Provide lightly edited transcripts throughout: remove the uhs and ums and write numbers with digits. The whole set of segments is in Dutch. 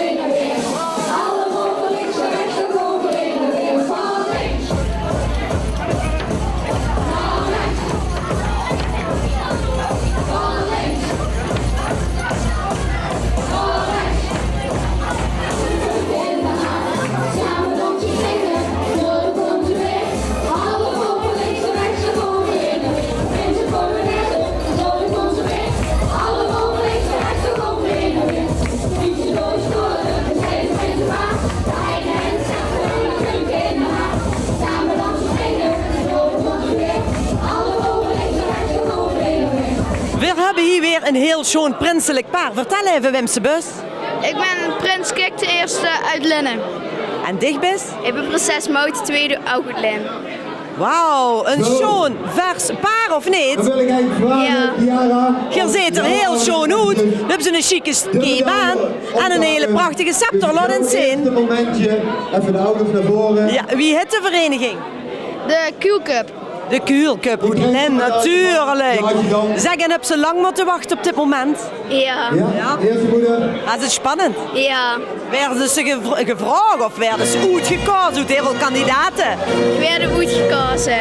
heen en weer. Alle golven links en rechts, de golven een heel schoon prinselijk paar. Vertel even, Wimse Bus. Ik ben prins Kik de eerste uit Linnen. En dichtbis? Ik ben prinses Maud de tweede ook uit Linnen. Wauw, een schoon vers paar of Dan niet? wil ik eigenlijk vragen, Chiara. Je ziet er heel schoon uit. Dan hebben ze een chique keebaan en een hele prachtige scepter. Laat eens Eerste zien. momentje, even de ouders naar voren. Ja, wie heet de vereniging? De Q-Cup. De Kuurcup, Oetlen, natuurlijk. Zeg, en heb ze lang moeten wachten op dit moment? Ja. Ja, eerste moeder. Dat is spannend. Ja. Werden ze gevraagd of werden ze uitgekozen uit heel veel kandidaten? Ik werd uitgekozen.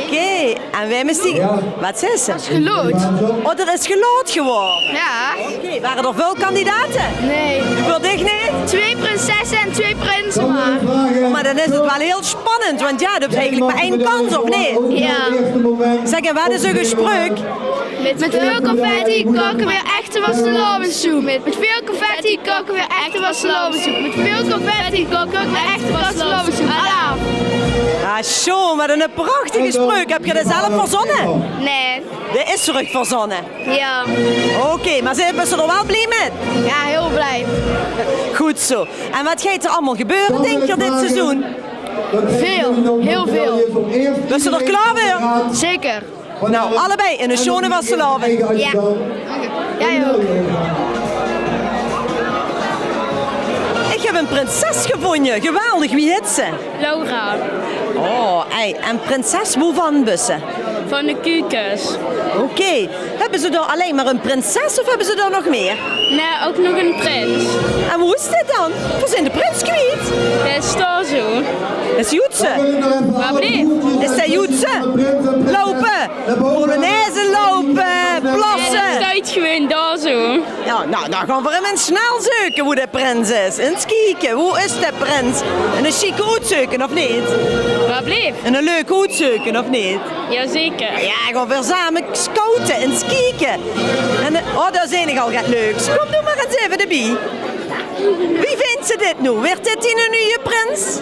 Oké, en wij moesten... Ja. Wat is ze? Gelood. Oh, er is gelood geworden. Ja. Oké, waren er veel kandidaten? Nee. Voor dich niet? 2 prinsessen en 2 prinsen Dan wil maar. ik vragen. Maar dan is het wel heel spannend, want ja, dat is eigenlijk maar één kans, of niet? Ja. Eerste moment. Zeg, en wat is een gesprek? Met veel confetti koken we echte wasselovensoep. Met veel confetti koken we echte wasselovensoep. Met veel confetti koken we echte wasselovensoep. Alaaf. Ah, zo, wat een prachtige spreuk. Heb je dat zelf verzonnen? Nee. Dat is terug verzonnen. Ja. Oké, maar zijn ze er wel blij met? Ja, heel blij. Goed zo. En wat gaat er allemaal gebeuren, denk je, dit seizoen? Veel, heel veel. Ben je er klaar weer? Zeker. Nou, allebei in een schone wasseloven. Ja. Jij ook. Ik heb een prinses gevonden. Geweldig, wie heet ze? Laura Oh, ei. En prinses waarvan bussen? van de Kukus. Oké. Hebben ze daar alleen maar een prinses of hebben ze daar nog meer? Nee, ook nog een prins. En hoe is dit dan? We zijn de prins kwijt. Dat is daar zo. Is Joetse? Waar bleef? Is dat Joetse? Lopen. Polonaise lopen. Dat Plassen. staat gewoon daar zo. Ja, nou, dan gaan we hem in snel zoeken hoe de prins is. Eens kijken, hoe is de prins? En een chique hoed zoeken, of niet? Waar bleef? En een leuke hoed zoeken, of niet? Jazeker. Ja, gaan we samen scouten en skieken. En, oh, dat is enig al gaat leuks. Kom, doe maar eens even erbij. Wie vindt ze dit nu? Werd dit die nu je prins?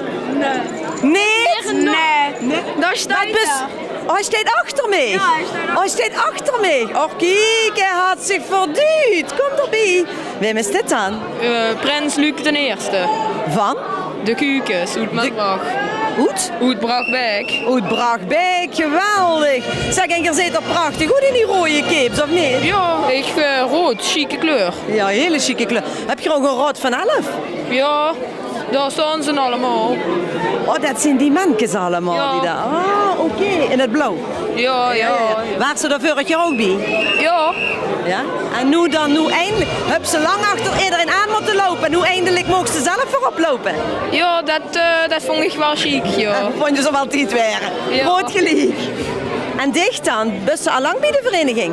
Nee. Nee? Daar staat Oh, hij staat achter mij. Ja, hij staat achter mij. Oh, kijk, hij had zich verduwd. Kom erbij. Wem is dit dan? Prins Luc ten eerste. Van? De Kukus, Oetmaatbrag. Oet? Oetbrachtbeek. Oet Brachtbeek, geweldig. Zeg, en je zit er prachtig goed in die rode capes, of niet? Ja, ik rood, chique kleur. Ja, hele chique kleur. Heb je ook een rood van 11? Ja, daar staan ze allemaal. Oh, dat zijn die mankes allemaal. Ja. Die daar. Ah, oké. In het blauw. Ja. Waren ze er vorig jaar ook bij? Ja, Ja. En nu eindelijk. Heb ze lang achter iedereen aan moeten lopen. Nu eindelijk mogen ze zelf voorop lopen. ja dat vond ik wel chic, ja. Vond je ze wel altijd waren. Ja. Groot gelijk. En dicht dan? Ben ze al lang bij de vereniging?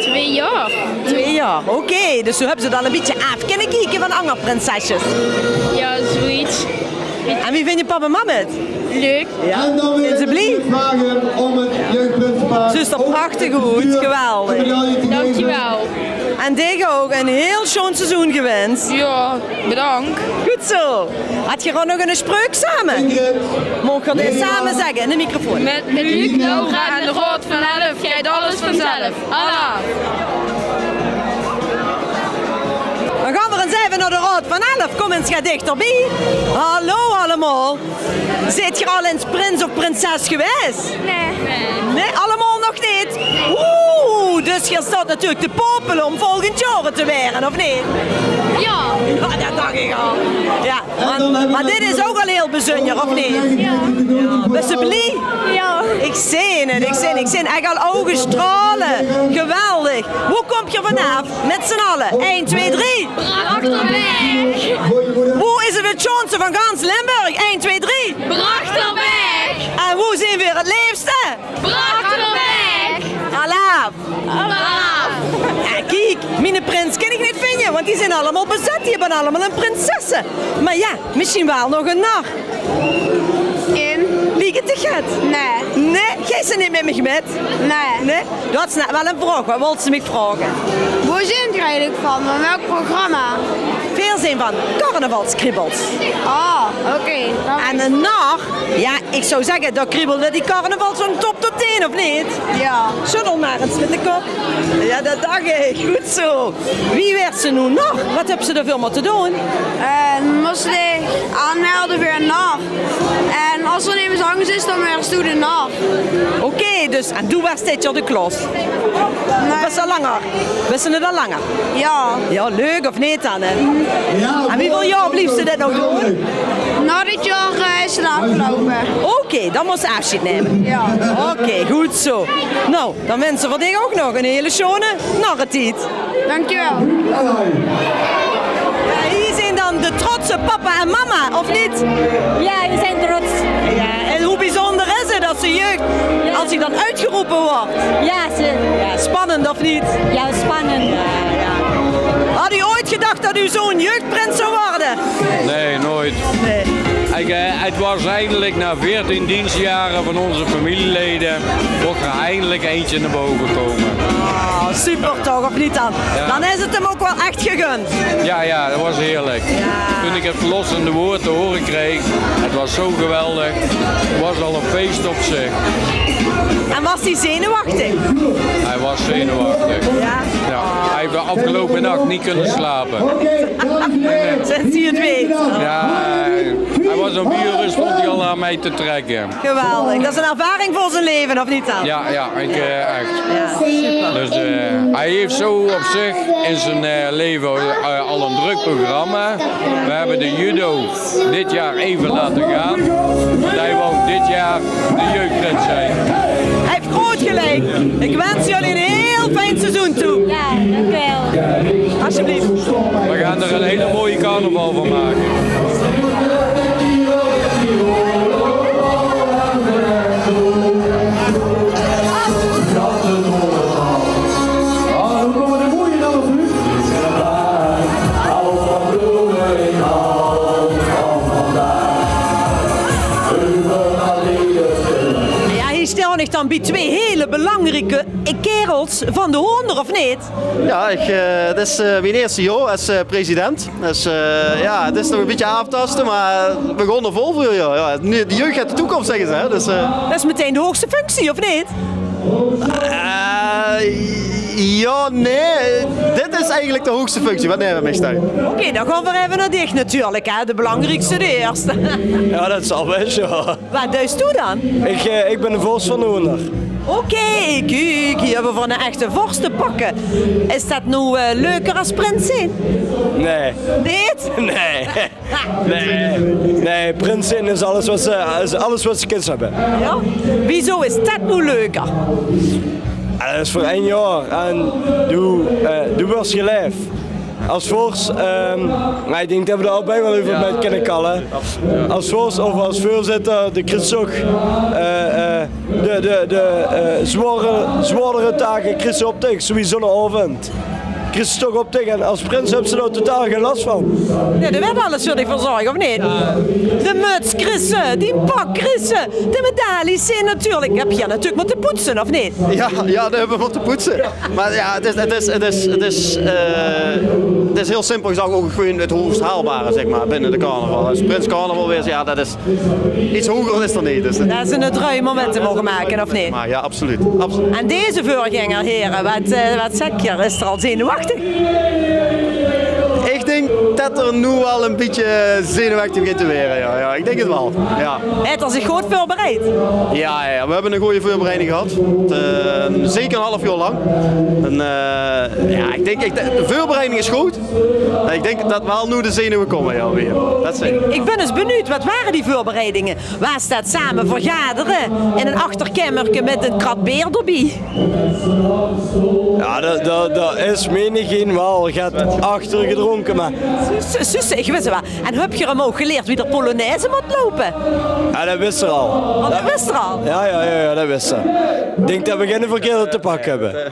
2 jaar. 2 jaar. Oké. Dus zo hebben ze dan een beetje af kunnen kijken van andere prinsesjes. Ja, zoiets. En wie vind je papa en mama het? Leuk. En dan wil Zijn ze ik blij? natuurlijk vragen om het jeugdprinspaar. Ze is er prachtig goed, geweldig. Dankjewel. En Diego ook een heel schoon seizoen gewenst. Ja, bedankt. Goed zo. Had je gewoon nog een spreuk samen? Ingrid. Mogen we dit samen zeggen in de microfoon? Met Luc, Laura en de Rood van 11 krijgt alles vanzelf. Allah. Dan gaan we eens even naar de Raad van 11. Kom eens, ga dichterbij. Hallo allemaal. Zit je al eens prins of prinses geweest? Nee, allemaal nog niet? Oeh, dus je staat natuurlijk te popelen om volgend jaar te werden, of niet? Ja. Ja, dat dacht ik al. Ja, maar dit is ook al heel bijzonder, of niet? Ja. Ben je blij? Ja. Ik zie het. Echt al ogen stralen. Geweldig. Hoe kom je vanaf? Met z'n allen. 1, 2, 3. Brachterweg. Hoe is het chance van gans Limburg? 1, 2, 3. Brachterweg. En hoe zijn we het liefste? Brachterweg. Alaaf. Alaaf. Ja, kijk, mijn prins kan ik niet vinden, want die zijn allemaal bezet. Die hebben allemaal een prinsessen. Maar ja, misschien wel nog een nar. Liegt het te gaat? Nee. Nee, jij ze niet met me met? Nee. Nee? Dat is net wel een vraag. Wat wil ze mij vragen? Waar zijn jullie eigenlijk van? Van welk programma? veel zijn van carnavalskriebels. Oké. En een nar, ja, ik zou zeggen, dat kriebelde die carnaval zo'n top tot teen, of niet? Ja. Schuddel maar eens met de kop. Ja, dat dacht ik. Goed zo. Wie werd ze nu nog? Wat hebben ze er veel moeten doen? Moesten die aanmelden voor een nar. En als er niet zangers is, dan werd ze de nar. Oké, dus, en toen was dit de klos? Of was dat langer? Wisten ze dat langer? Ja. Ja, leuk of niet dan, hè? Ja, En wie wil jou blieft ze dit nog doen? Na dit jaar is het afgelopen. Oké, dan moet ze afscheid nemen. Ja. Oké, goed zo. Nou, dan wensen we dich ook nog een hele schone narretiet. Dankjewel. Ja, hier zijn dan de trotse papa en mama, of niet? Ja, we zijn trots. Ja, en hoe bijzonder is het als de jeugd, als hij dan uitgeroepen wordt? Ja, Ja, spannend of niet? ja, spannend. Had u ooit gedacht dat u zo'n jeugdprins zou worden? Nee, nooit. Nee. Het was eindelijk na 14 dienstjaren van onze familieleden, mocht er eindelijk eentje naar boven komen. Oh, super toch, of niet dan? Ja. Dan is het hem ook wel echt gegund. Ja, dat was heerlijk. Toen ik het verlossende woord te horen kreeg, het was zo geweldig. Het was al een feest op zich. En was hij zenuwachtig? Hij was zenuwachtig. Ja. Ja, hij heeft de afgelopen nacht niet kunnen slapen. Sinds hij het weet. Ja, hij was om 4 uur stond hij al naar mij te trekken. Geweldig. Dat is een ervaring voor zijn leven, of niet dan? Ja, echt. Ja, super. Dus hij heeft zo op zich in zijn leven al een druk programma. We hebben de judo dit jaar even laten gaan. Want hij wou dit jaar de jeugdprins zijn. Hij heeft groot gelijk. Ik wens jullie een heel fijn seizoen toe. Ja, dankjewel. Alsjeblieft. We gaan er een hele mooie carnaval van maken. Ja, hier staan ik dan bij twee hele belangrijke kerels van de Hoonder, of niet? Ja, het is mijn eerste jaar als president. Dus ja, het is nog een beetje aftasten, maar we gaan er vol voor. Ja. Nu, de jeugd heeft de toekomst, zeggen ze. Hè. Dus, Dat is meteen de hoogste functie, of niet? ja, nee. Dit is eigenlijk de hoogste functie. Wat nemen we mee? Oké, dan gaan we even naar dicht natuurlijk, hè. De belangrijkste de eerste. Ja, dat zal best, ja. Wat duist u dan? Ik ben de vorst van de Hoender. Oké, kijk, hier hebben we voor een echte vorst te pakken. Is dat nou leuker als prins zijn? Nee. Niet? Nee, prins zijn is alles wat ze kids hebben. Ja? Wieso is dat nou leuker? En dat is voor 1 jaar en doe was je lijf. Als vorst, maar ik denk dat we er allebei wel even met kunnen kallen. Als vorst of als voorzitter, de Christog, de zwaardere taken, Christen op tegen, sowieso een avond. Christen toch op tegen en als prins hebben ze er totaal geen last van. Ja, we hebben alles voor die verzorgen, of niet? De muts, Christen, die pak, Christen, de medailles zijn natuurlijk. Heb je natuurlijk moeten poetsen, of niet? Ja, dat hebben we moeten poetsen. Maar ja, het is heel simpel. Ik zag ook gewoon het hoogst haalbare, zeg maar, binnen de carnaval. Als prins carnaval weer, ja, dat is iets hoger is er niet. Dus Dat is een druim moment te mogen maken, of niet? maar ja, absoluut. En deze voorganger, heren, wat zeg je? Is er al zenuwachtig? Ik denk dat er nu al een beetje zenuwachtig begint te worden. Ja, ik denk het wel. Ja. Heeft er zich goed voorbereid? Ja, we hebben een goede voorbereiding gehad. Zeker een half jaar lang. En, ja, ik denk de voorbereiding is goed. Ik denk dat wel nu de zenuwen komen. Ja, weer. Dat Ik ben eens benieuwd, wat waren die voorbereidingen? Waar staat samen vergaderen in een achterkamertje met een krat beer erbij? Ja, dat is menigeen wel gaat achter gedronken, maar... Zus, ik wist het wel. En heb je hem ook geleerd wie de Polonaise moet lopen? Ja, dat wist er al. Oh, dat wist er al? Ja, dat wist ze. Ik denk dat we geen verkeerde te pakken hebben.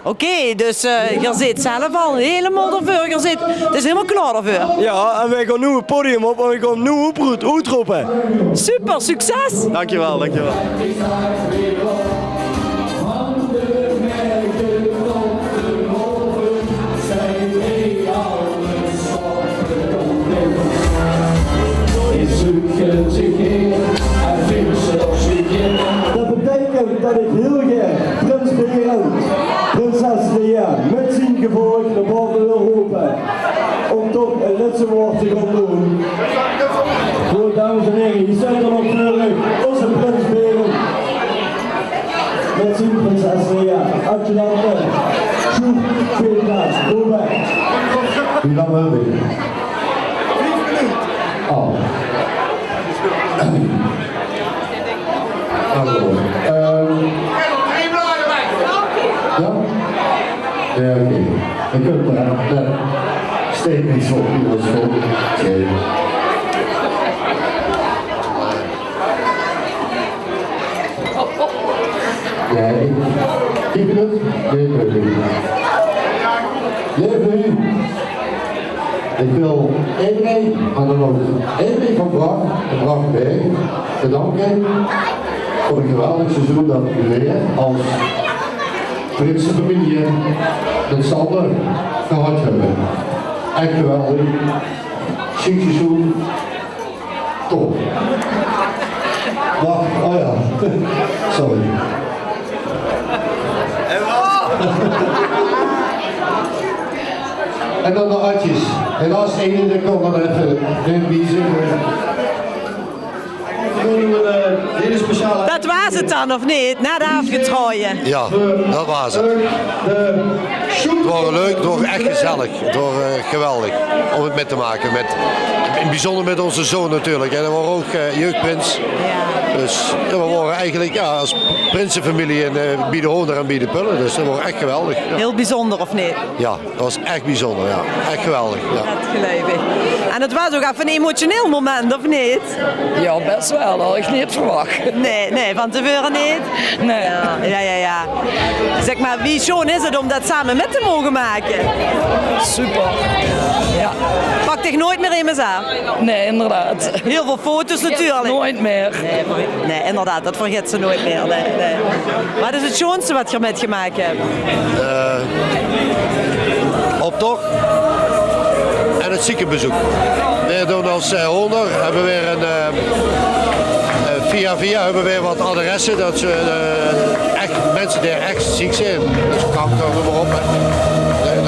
Oké, dus je zit zelf al helemaal ervoor. Het is helemaal klaar ervoor. Ja, en wij gaan nu het podium op en we gaan nu uitroepen. Super, succes! Dankjewel. dat ik heel graag Prins Berend, Prinses Lea met zijn gevolg naar boven wil roepen. Om toch een laatste woord te gaan doen. Goed, dames en heren, hier staat er nog voor u onze Prins Berend. Met zijn Prinses Lea, adjudanten, Sjoerd, tweede plaats, Robert. Wie dan wel weer? Oh. Hallo. Ja? Ja, oké. Dan kunt er steek niet zo op uw school. Oké. Ja, ik ben het. Leven. Ik wil iedereen aan de nood, iedereen van Brachtberg bedanken voor een geweldig seizoen dat wij als prinsenfamilie met z'n allen gehad hebben. Echt geweldig, chic seizoen, top. Wacht, oh ja, sorry. En dan de atjes. Helaas één, ik kon dan even inbiezen. Hele speciale... Dat was het dan, of niet? Na de afgetrooien. Ja, dat was het. Het was leuk, het was echt gezellig. Het was geweldig om het mee te maken. In het bijzonder met onze zoon natuurlijk. En dat was ook jeugdprins. Dus we waren eigenlijk als prinsenfamilie in Biedehonder en Biedepullen. Dus dat was echt geweldig. Ja. Heel bijzonder, of niet? Ja, dat was echt bijzonder. Ja. Echt geweldig. Ja. Dat geloof ik. En het was ook even een emotioneel moment, of niet? Ja, best wel. Dat had ik niet verwacht. Nee, van tevoren niet? Nee. Ja. Zeg maar, wie schoon is het om dat samen met te mogen maken? Super. Ja. Pak dich nooit meer in mezelf? Nee, inderdaad. Heel veel foto's natuurlijk. Nooit meer. Nee, inderdaad, dat vergeet ze nooit meer. Nee. Wat is het schoonste wat je met gemaakt hebt? Optocht en het ziekenbezoek. We doen als Honder hebben we weer via hebben we weer wat adressen dat ze echt mensen die echt ziek zijn, dus kanker, noem maar op.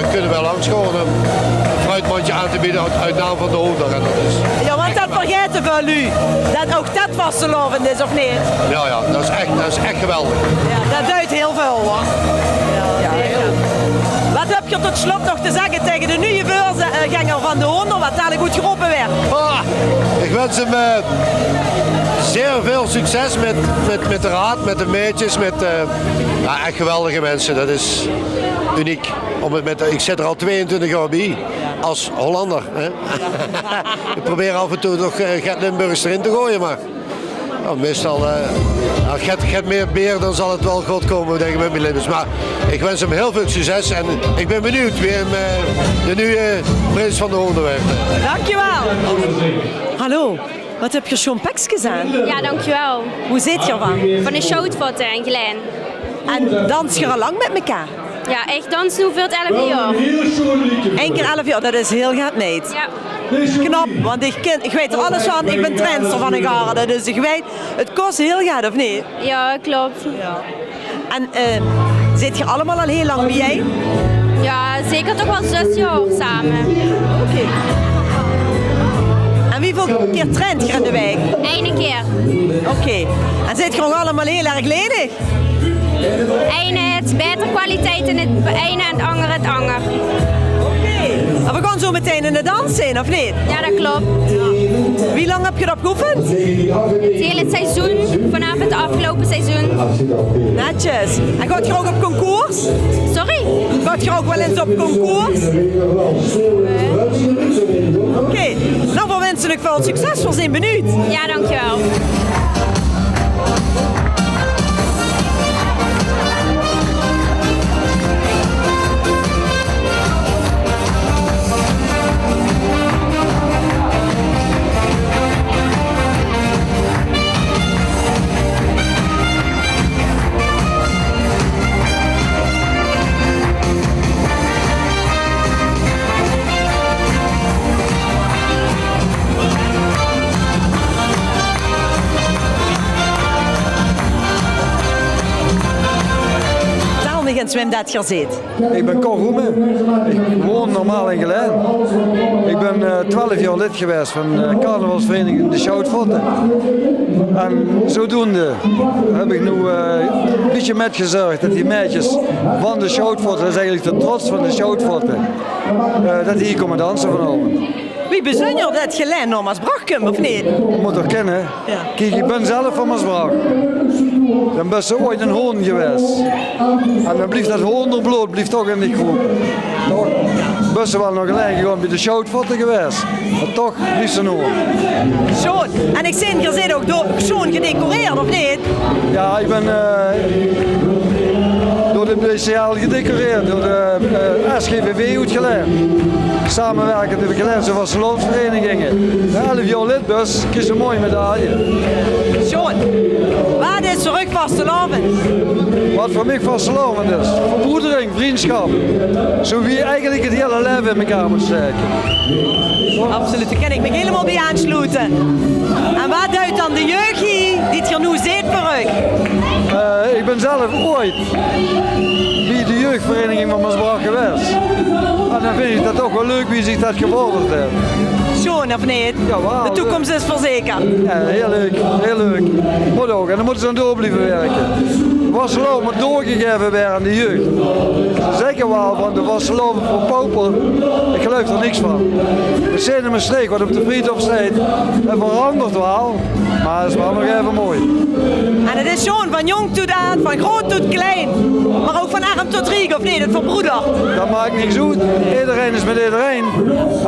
Dan kunnen we langs gewoon een fruitmandje aan te bieden uit naam van de Honder. En dat is... Ja, want dat vergeten van u. Dat ook dat vastelovend is, of niet? Ja, dat is echt geweldig. Ja, dat duidt heel veel, hoor. Ja, wat heb je tot slot nog te zeggen tegen de nieuwe voorganger van de Honder, wat dadelijk goed geroepen werd? Ik wens hem zeer veel succes met de raad, met de meetjes, met echt geweldige mensen. Dat is uniek. Ik zit er al 22 jaar bij, als Hollander. Hè? Ik probeer af en toe nog Gert Limburgs erin te gooien, maar meestal, als Gert meer beer, dan zal het wel goed komen, denk ik, met mijn Limburgs. Maar ik wens hem heel veel succes en ik ben benieuwd wie hem de nieuwe prins van de Honden werd. Dankjewel. Hallo. Wat heb je zo'n peks gezien? Ja, dankjewel. Hoe zit je ervan? Van een shootfoto en Glen. En dans je al lang met elkaar? Ja, echt dansen hoeveel het 11 jaar. Eén keer 11 jaar, dat is heel gaat meet. Ja. Knap, want ik weet er alles van. Ik ben trainster van een garde, dus ik weet, het kost heel gaat, of niet? Ja, klopt. Ja. En zit je allemaal al heel lang bij jij? Ja, zeker toch wel 6 jaar samen. Oké. En hoeveel keer traint je in de week? Eén keer. Oké. En zit je nog allemaal heel erg ledig? Eén het betere kwaliteit in het ene en het andere het ander. Oké. En we gaan zo meteen in de dans zijn, of niet? Ja, dat klopt. Wie lang heb je dat geoefend? Het hele seizoen, vanaf het afgelopen seizoen. Netjes. En gaat je ook op concours? Sorry? Gaat je ook wel eens op concours? Oké. Nou, we wensen ik veel succes. We zijn benieuwd. Ja, dankjewel. ons wem dat hier zit. Ik ben Cor Roemen. Ik woon normaal in Geleen. Ik ben 12 jaar lid geweest van de carnavalsvereniging De Schoutvotten. En zodoende heb ik nu een beetje metgezorgd dat die meisjes van de Schoutvotten, dat is eigenlijk de trots van de Schoutvotten, dat die hier komen dansen vanavond. Wie bezonjer dat Geleen nog Maasbracht of niet? Je moet toch kennen. Ja. Kijk, ik ben zelf van Maasbracht. Dan ben ze ooit een hoorn geweest. En dan blijft dat hoorn er bloot, blijft toch in die groep. Toch? Ben ze wel nog gelijk gewoon bij de Schoutvotten geweest. Maar toch blijft ze een hoorn. Schoon. En ik zie, je zit ook schoon gedecoreerd of niet? Ja, ik ben door de BCL gedecoreerd, door de SGVV uitgeleid. Samenwerkende de Geleense Vastelandsverenigingen. De 11 jaar lidbus, kies een mooie medaille. Schoon. Wat is terug vastelavond? Wat voor mij vastelavond is? Verbroedering, vriendschap. Zo wie eigenlijk het hele leven in elkaar moet steken. Absoluut, daar kan ik me helemaal bij aansluiten. En wat duidt dan de jeugd hier die het hier nu zit voor u? Ik ben zelf ooit bij de jeugdvereniging van Maasbracht geweest. En dan vind ik dat ook wel leuk wie zich dat gevorderd heeft. Schoon of niet? Jawel, de toekomst is verzekerd. Ja, heel leuk, heel leuk. Moet ook, en dan moeten ze aan door blijven werken. Wasseloven moet doorgegeven worden aan de jeugd. Ze zeggen wel van de Wasseloven voor Popel, ik geloof er niks van. We zijn in een streek wat op de Friedhof staat, dat verandert wel, maar het is wel nog even mooi. En het is schoon van jong tot oud, van groot tot klein, maar ook van arm tot rijk of niet, het verbroedert. Dat maakt niks uit, iedereen is met iedereen.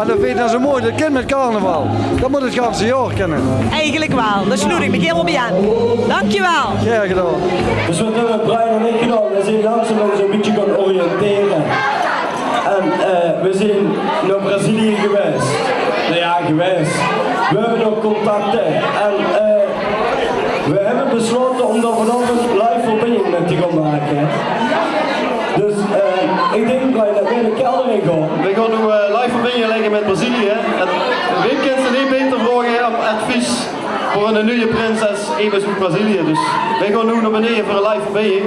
En dat vind ik zo mooi, dat kind met carnaval. Dat moet het ganse jaar kennen. Eigenlijk wel, daar sluit ik me helemaal bij aan. Dankjewel. Graag gedaan. Dus wat hebben Brian en ik gedaan? We zijn langzaam ons een beetje gaan oriënteren. En we zijn naar Brazilië geweest. Nou ja, geweest. We hebben ook contacten. En we hebben besloten om daar vanavond live verbinding met te gaan maken. Dus ik denk Brian dat wij de kelder in gaan. We gaan nu live verbinding leggen met Brazilië. En wie kent ze niet beter vragen om advies voor een nieuwe prinses even uit Brazilië. Dus wij gaan nu naar beneden voor een live verbinding.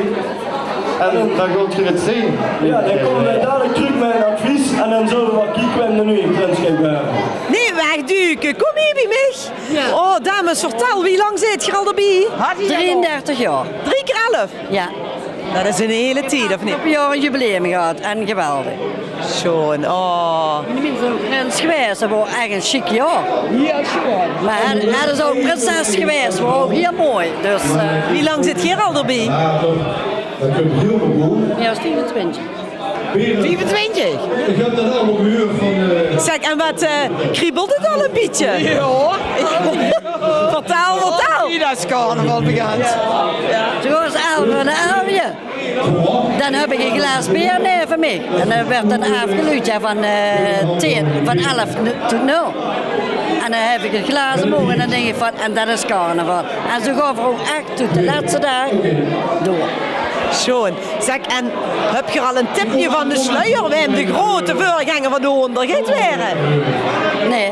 En dan gaat je het zien. Ja, dan komen wij dadelijk terug met een advies en dan zullen we wat kijken naar nu in prins hebben. Nee, wegduiken, kom hier bij mij. Ja. Oh, dames, vertel, wie lang zit je al erbij? 33 jaar. 3 keer 11? Ja. Dat is een hele tijd, of niet? Ik heb een jaar een jubileum gehad en geweldig. Schoon, oh. Prins geweest, dat was echt een chic jaar. Ja, schoon. Maar hij is ook prinses geweest, was ook heel mooi. Dus, wie lang zit je al erbij? Ja, 24. 25? Ik heb dat allemaal gehoord van... Zeg, en wat kriebelt het al een beetje? Ja. Vertel. Dat is carnaval begint. Toen was 11 en 11. Dan heb ik een glas bier neven mee. En dan werd een afgeluid van 11 tot 0. En dan heb ik een glazen mogen en dan denk ik van, en dat is carnaval. En zo gaan we ook echt tot de laatste dag door. Schoon. Zeg, en heb je al een tipje van de sluier? Wij hebben de grote voorganger van de 100 gaat waren. Nee.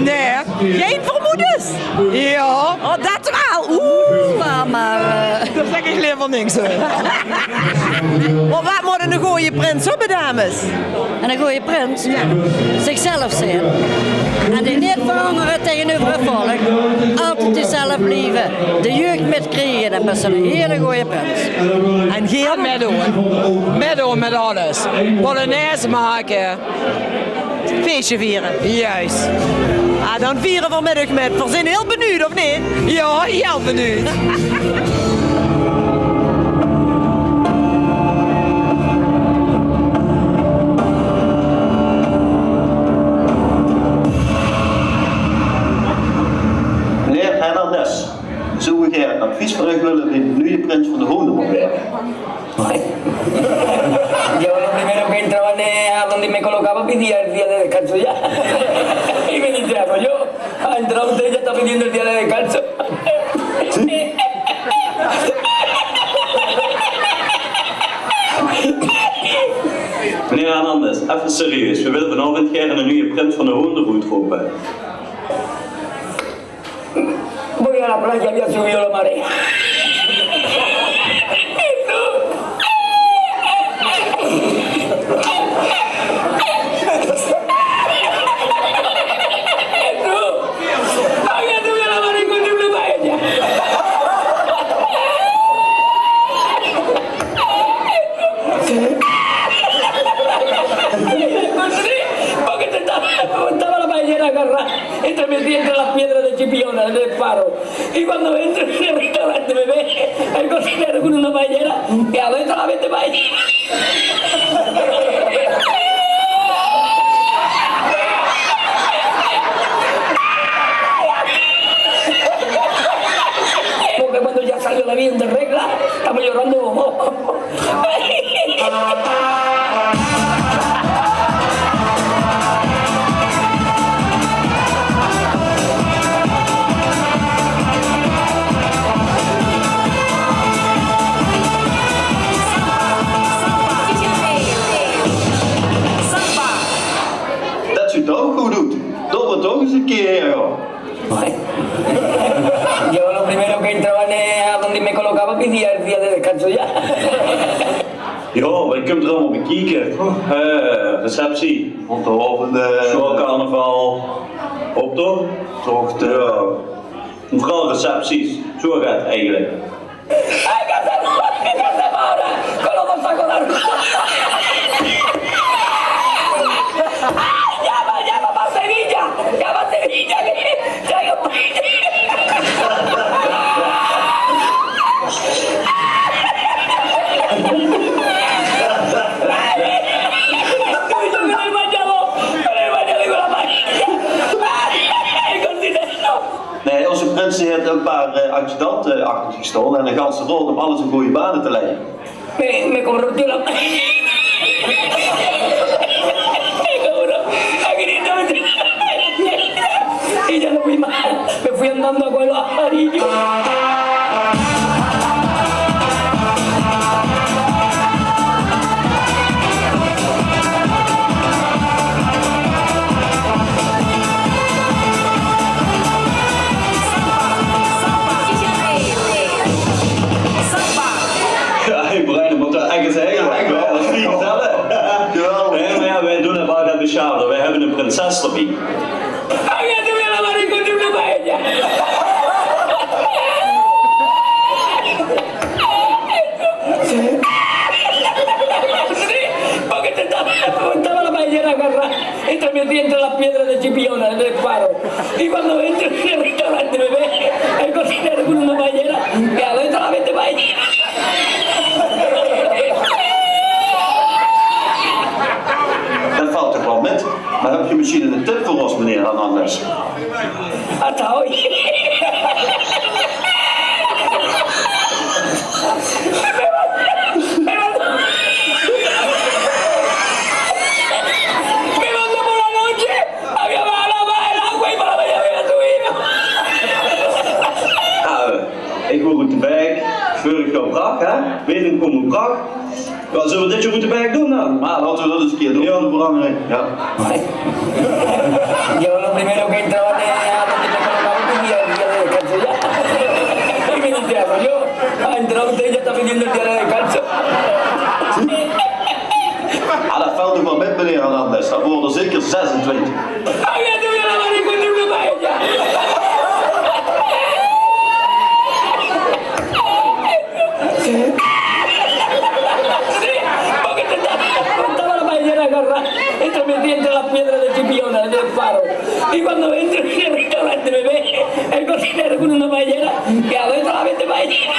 Nee. Geen vermoedens? Ja. Oh, dat wel. Oeh. Maar daar zeg ik liever niks over. Maar wat moet een goeie prins hebben, dames? En een goede prins? Ja. Zichzelf zijn. En die niet veranderen tegenover het volk. Altijd jezelf blijven. De jeugd metkrijgen. Dan is een hele goede prins. En geen Meedoen met alles. Polonaise maken. Feestje vieren. Juist. Ah, dan vieren we vanmiddag met. We zijn heel benieuwd, of niet? Ja, heel benieuwd. Meneer Hernandez, zou u een advies voor u willen wie nu de prins van de Honden moet werden? Yo lo primero que entraba a donde me colocaba pedía el día de descanso ya. Y me entraba yo. Ha entrado usted y ya está pidiendo el día de descanso. Meneer Hernandez, even serieus. We willen vanavond gerne een nieuwe prins van de Hoenderhoed roepen. Voy a la playa, había subido la marea. metí entre las piedras de Chipiona, del faro. Y cuando entro en el restaurante me ve el cocinero con una paellera y adentro la vende paellera. Porque cuando ya salió la vida de regla, estamos llorando como... Dat u het ook goed doet. Dat wordt ook eens een keer, joh. Yo lo primero que entraba a donde me colocaba pedía el día de descanso ya. Ja, ik kom er allemaal bekijken. Receptie, voor carnaval, optocht, tocht, vooral recepties. Zo gaat het eigenlijk. ¡Ay, que hacemos ahora! ¡Con los dos sacos largos! ¡Llama para Sevilla! ¡Llama a Sevilla! ¡Que traigo Nee, onze prins heeft een paar adjudanten achter zich gestolen en een ganse rol om alles in goede banen te leggen. Me corrompió la... Y ya no fui más, me fui andando con los amarillos. Brian, moet dat echt zeggen? Ja, dat is niet gezellig. Nee, maar ja, wij doen het wel beschaafd. Wij hebben een prinses erbij. Metí entre las piedras de Chipiona, del faro. Y cuando entro en el restaurante me ve el cocinero con una paellera y adentro la vende paellera. Dat valt toch wel met. Maar heb je misschien een tip voor ons, meneer Hernandez? Hasta hoy. Ik hoor Roetenberg, vorig jaar Praag, hè? Weet ik kom Praag. Ja, zullen we dit jaar Roetenberg doen dan? Maar laten we dat eens een keer doen. Ja, dat is belangrijk. Ja. Yo lo primero que entraba a donde me colocaba pedía el día de descanso ya. Y me dice, yo, ha entrado usted y ya está pidiendo el día de descanso. Ah, dat valt toch wel met, meneer Hernandez. Dat worden zeker 26. Entro metí entre las piedras de Chipiona, del faro. Y cuando entro en el restaurante me ve el cocinero con una paellera y adentro la vende paellera.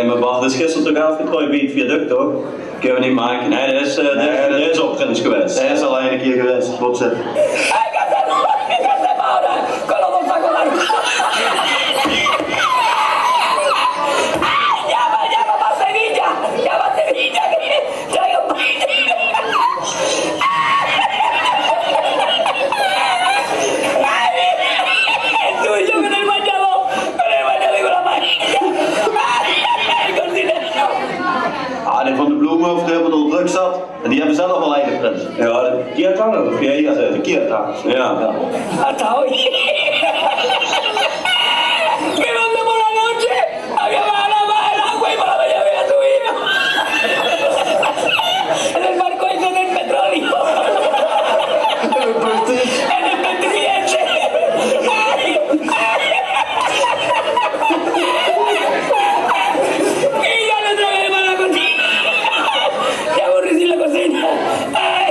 Mijn band is gisteren toch afgetrooid bij het viaduct, toch? Kunnen we niet maken. Nee, dat is optrins geweest. Dat is al een keer geweest. Klopt zitten. Con los dos sacos largos. Llama para Sevilla. Llama a Sevilla que traigo estuve yo con el bañador y con la paella. El cocinero. Ah, die van de Bloemhoofd hebben er druk zat. En die hebben zelf al eigen prins. Ja, de Kiertang of jij zegt de Kiertang. Ja. Hasta hoy. Me mandé por la noche. Había bajado más el agua y me la llevé a tu hijo. En el barco ese del petróleo. En el petriense. Y ya no traje para la cocina. Ya aburrí sin la cocina. Ay.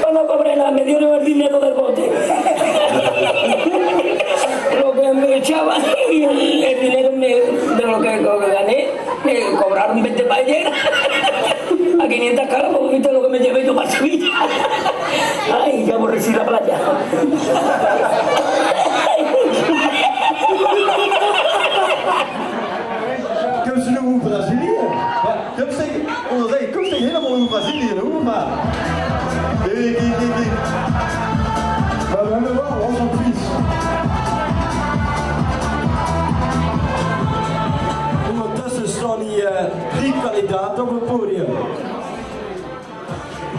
Cuando cobré nada, me dieron el dinero del bote. Lo que me echaban y el dinero de lo que gané, me cobraron 20 paelleras a 500 caras, porque viste lo que me llevé yo para Sevilla. Ay, ya aborrecí la playa. Kom ze nog in Brazilië? Kom ze helemaal in Brazilië, hoe maar. Kijk. Maar we hebben wel ons advies. Ondertussen staan hier 3 kandidaten op het podium.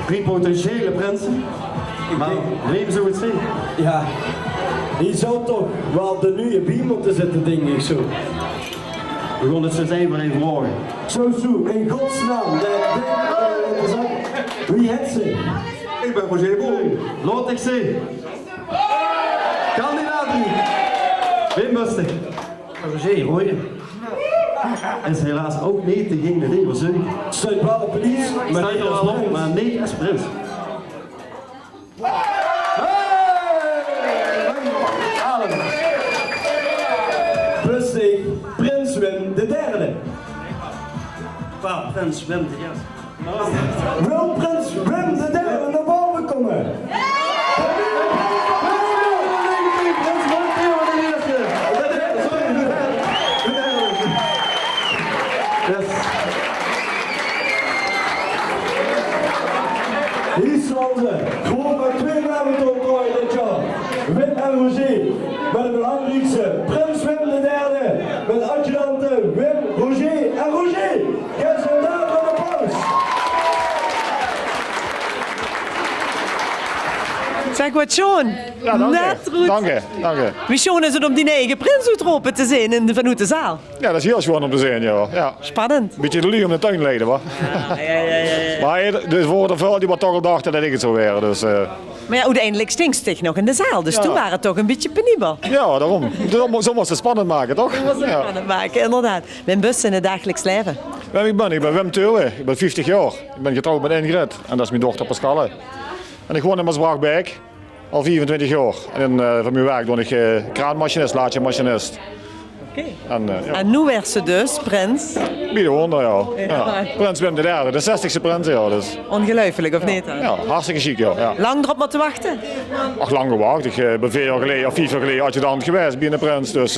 3 potentiële prinsen. Maar leven zo het zien. Ja, die zou toch wel de nieuwe bier moeten zitten, denk ik zo. We gaan het zo zijn van even vragen. Zo, in godsnaam. Wie het ze? Ik ben Roger Boel. Laat ik zien. Kandidaat 3. Wim Bustig. Roger Rooyen. Is helaas ook niet degene die we zoeken. Sluit wel de politie, maar niet als prins. Bustig, Prins Wim de derde. Prins Wim de eerste. Wil Prins Wim de derde naar boven komen? Hier staan ze, gewoon maar 2 namen te ontdooien dit jaar. Wim en Roger, met de belangrijkste, Prins Wim de derde, met adjudanten Wim, Roger en Roger. Geef ze daar een applaus. Zeg wat Sean. Ja, dank je. Dank je. Wie Sean is het om die eigen prins uitroepen te zien in de vanuit de zaal? Ja, dat is heel schoon om te zien, ja. Spannend. Een beetje de lui om de tuin leiden, hoor. Ja. Maar de vrouw die wat toch al dachten dat ik het zou werden, dus... Maar ja, uiteindelijk stinkt het nog in de zaal, dus toen waren het toch een beetje penibel. Ja, daarom. Zo moest het spannend maken, toch? Spannend maken, inderdaad. Wim Bus in het dagelijks leven. Ik ben Wim Teulen, ik ben 50 jaar. Ik ben getrouwd met Ingrid en dat is mijn dochter Pascale. En ik woon in Maasbracht-Beek, al 24 jaar. En van mijn werk doe ik kraanmachinist, laadjemachinist. En nu werd ze dus prins. Bij de wonder, ja. Prins Wim de derde, de 60ste prins, ja. Dus. Ongelooflijk, of niet? Ja, hartstikke chic, ja. Lang erop moeten wachten? Ach, lang gewacht. Ik ben 4 jaar geleden, of 5 jaar geleden adjudant geweest bij een prins. Dus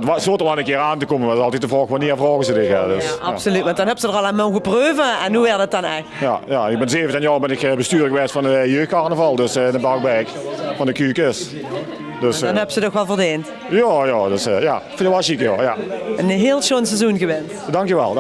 dat soort er wel een keer aan te komen. Dat is altijd de vraag, wanneer vragen ze dit? Dus, absoluut, want dan hebben ze er al aan mogen proeven. En hoe werd het dan echt? Ja, ik ben 17 jaar ben ik bestuurder geweest van de jeugdcarnaval, dus in de Bergbeek, van de Q-kus. Dus, dan hebben ze toch wel verdiend? Ja, dus ik vind het wel chic, ja. Een heel schoon seizoen gewenst. Dankjewel.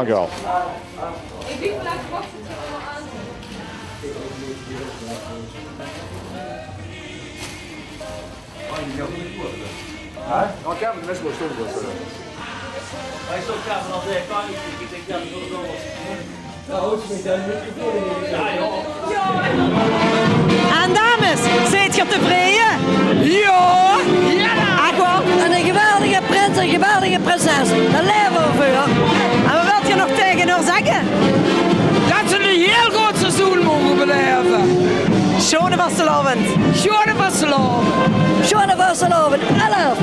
En dames, zijt je tevreden? Ja! Echt wel? En een geweldige prins en een geweldige prinses. Daar leven we voor. En wat wilt je nog tegen haar zeggen? Dat ze een heel goed seizoen mogen beleven. Schone vastelovend. Schone vastelovend. Schone vastelovend. 11.